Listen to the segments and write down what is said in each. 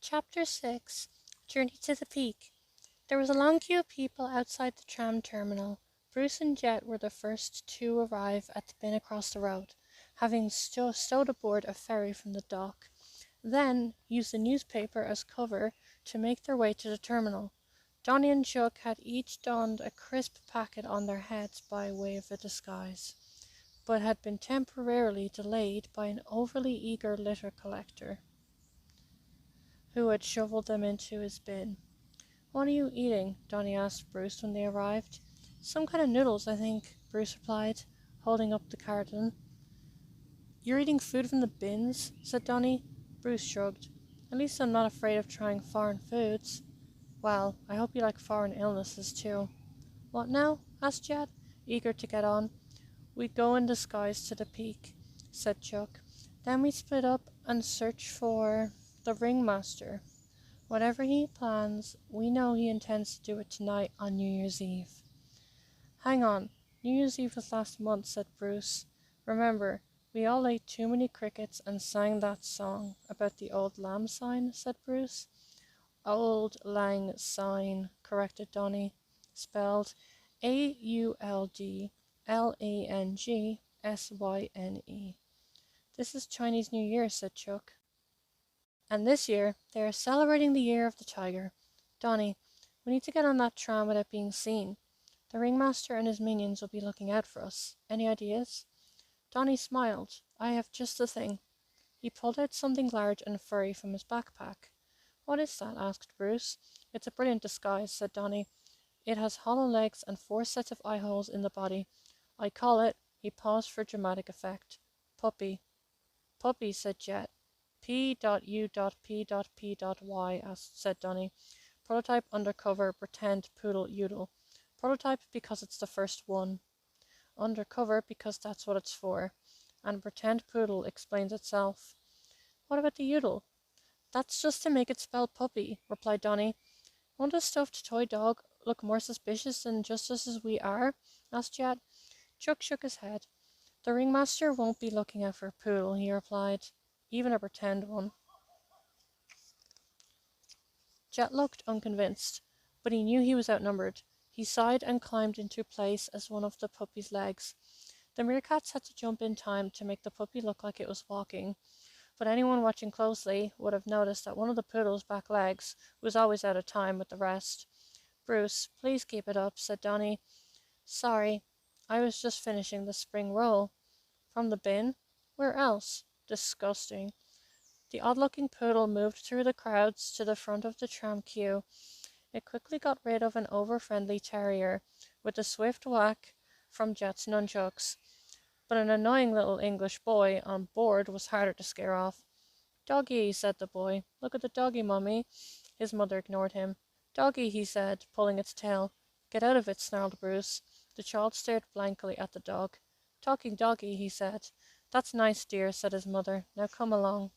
Chapter 6 Journey to the Peak. There was a long queue of people outside the tram terminal. Bruce and Jet were the first to arrive at the bin across the road, having stowed aboard a ferry from the dock, then used the newspaper as cover to make their way to the terminal. Donnie and Chuck had each donned a crisp packet on their heads by way of a disguise, but had been temporarily delayed by an overly eager litter collector who had shoveled them into his bin. "What are you eating?" Donnie asked Bruce when they arrived. "Some kind of noodles, I think," Bruce replied, holding up the carton. "You're eating food from the bins?" said Donnie. Bruce shrugged. "At least I'm not afraid of trying foreign foods." "Well, I hope you like foreign illnesses, too." "What now?" asked Jet, eager to get on. "We go in disguise to the Peak," said Chuck. "Then we split up and search for the ringmaster. Whatever he plans, we know he intends to do it tonight on New Year's Eve." "Hang on, New Year's Eve was last month," said Bruce. "Remember, we all ate too many crickets and sang that song about the Auld Lang Syne," said Bruce. "Auld Lang Syne," corrected Donnie, spelled AULDLANGSYNE. "This is Chinese New Year," said Chuck. "And this year they are celebrating the Year of the Tiger. Donnie, we need to get on that tram without being seen. The ringmaster and his minions will be looking out for us. Any ideas?" Donnie smiled. "I have just the thing." He pulled out something large and furry from his backpack. "What is that?" asked Bruce. "It's a brilliant disguise," said Donnie. "It has hollow legs and 4 sets of eye holes in the body. I call it," he paused for dramatic effect, "Puppy." "Puppy," said Jet. P.U.P.P.Y, said Donnie. "Prototype undercover pretend poodle Udall. Prototype because it's the first one. Undercover because that's what it's for. And pretend poodle explains itself." "What about the Udall?" "That's just to make it spell puppy," replied Donnie. "Won't a stuffed toy dog look more suspicious than just us as we are?" asked Jet. Chuck shook his head. "The ringmaster won't be looking out for a poodle," he replied. "Even a pretend one." Jet looked unconvinced, but he knew he was outnumbered. He sighed and climbed into place as one of the puppy's legs. The Meerkats had to jump in time to make the puppy look like it was walking, but anyone watching closely would have noticed that one of the poodle's back legs was always out of time with the rest. "Bruce, please keep it up," said Donnie. "Sorry, I was just finishing the spring roll." "From the bin? Where else?" "Disgusting." The odd-looking poodle moved through the crowds to the front of the tram queue. It quickly got rid of an over-friendly terrier with a swift whack from Jet's nunchucks, but an annoying little English boy on board was harder to scare off. "Doggy," said the boy. "Look at the doggy, mummy." His mother ignored him. "Doggy," he said, pulling its tail. "Get out of it," snarled Bruce. The child stared blankly at the dog. "Talking doggy," he said. "That's nice, dear," said his mother. "Now come along."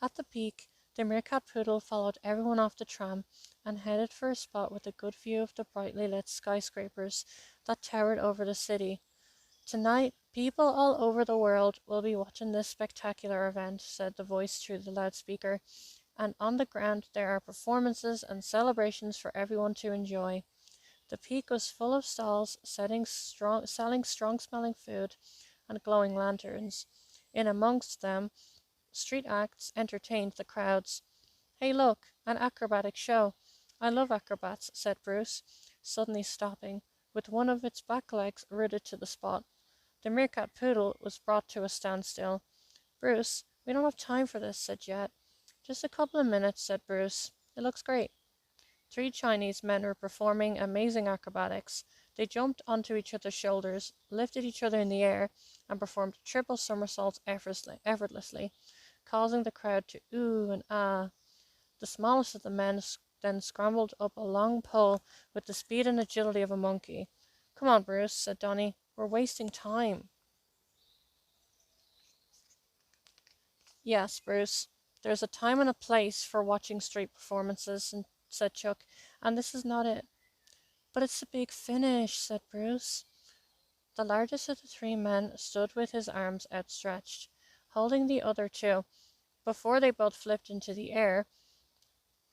At the Peak, the meerkat poodle followed everyone off the tram and headed for a spot with a good view of the brightly lit skyscrapers that towered over the city. "Tonight, people all over the world will be watching this spectacular event," said the voice through the loudspeaker, "and on the ground there are performances and celebrations for everyone to enjoy." The Peak was full of stalls selling strong-smelling food and glowing lanterns. In amongst them, street acts entertained the crowds. "Hey, look, an acrobatic show. I love acrobats," said Bruce, suddenly stopping, with one of its back legs rooted to the spot. The meerkat poodle was brought to a standstill. "Bruce, we don't have time for this," said Jet. "Just a couple of minutes," said Bruce. "It looks great." 3 Chinese men were performing amazing acrobatics. They jumped onto each other's shoulders, lifted each other in the air, and performed triple somersaults effortlessly, causing the crowd to ooh and ah. The smallest of the men then scrambled up a long pole with the speed and agility of a monkey. "Come on, Bruce," said Donnie. "We're wasting time." "Yes, Bruce, there's a time and a place for watching street performances," said Chuck, "and this is not it." "But it's the big finish," said Bruce. The largest of the 3 men stood with his arms outstretched, holding the other 2, before they both flipped into the air,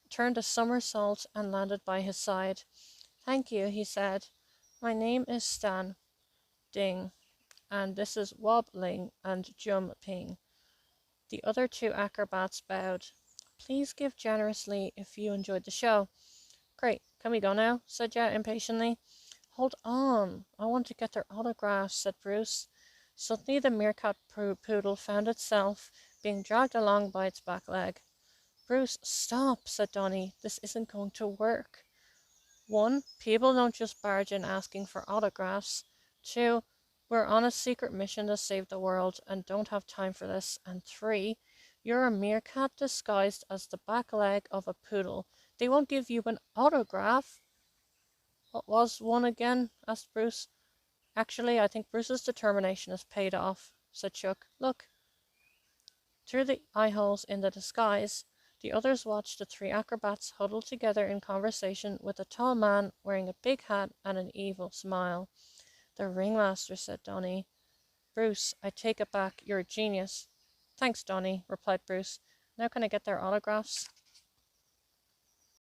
turned a somersault, and landed by his side. "Thank you," he said. "My name is Stan Ding, and this is Wob Ling and Jum Ping." The other two acrobats bowed. "Please give generously if you enjoyed the show." "Great. Can we go now?" said Jet impatiently. "Hold on. I want to get their autographs," said Bruce. Suddenly the meerkat poodle found itself being dragged along by its back leg. "Bruce, stop," said Donny. "This isn't going to work. 1. People don't just barge in asking for autographs. 2. We're on a secret mission to save the world and don't have time for this. And 3. You're a meerkat disguised as the back leg of a poodle. They won't give you an autograph." "What was one again?" asked Bruce. "Actually, I think Bruce's determination has paid off," said Chuck. "Look." Through the eye-holes in the disguise, the others watched the three acrobats huddle together in conversation with a tall man wearing a big hat and an evil smile. "The ringmaster," said Donny. "Bruce, I take it back. You're a genius." "Thanks, Donny," replied Bruce. "Now can I get their autographs?"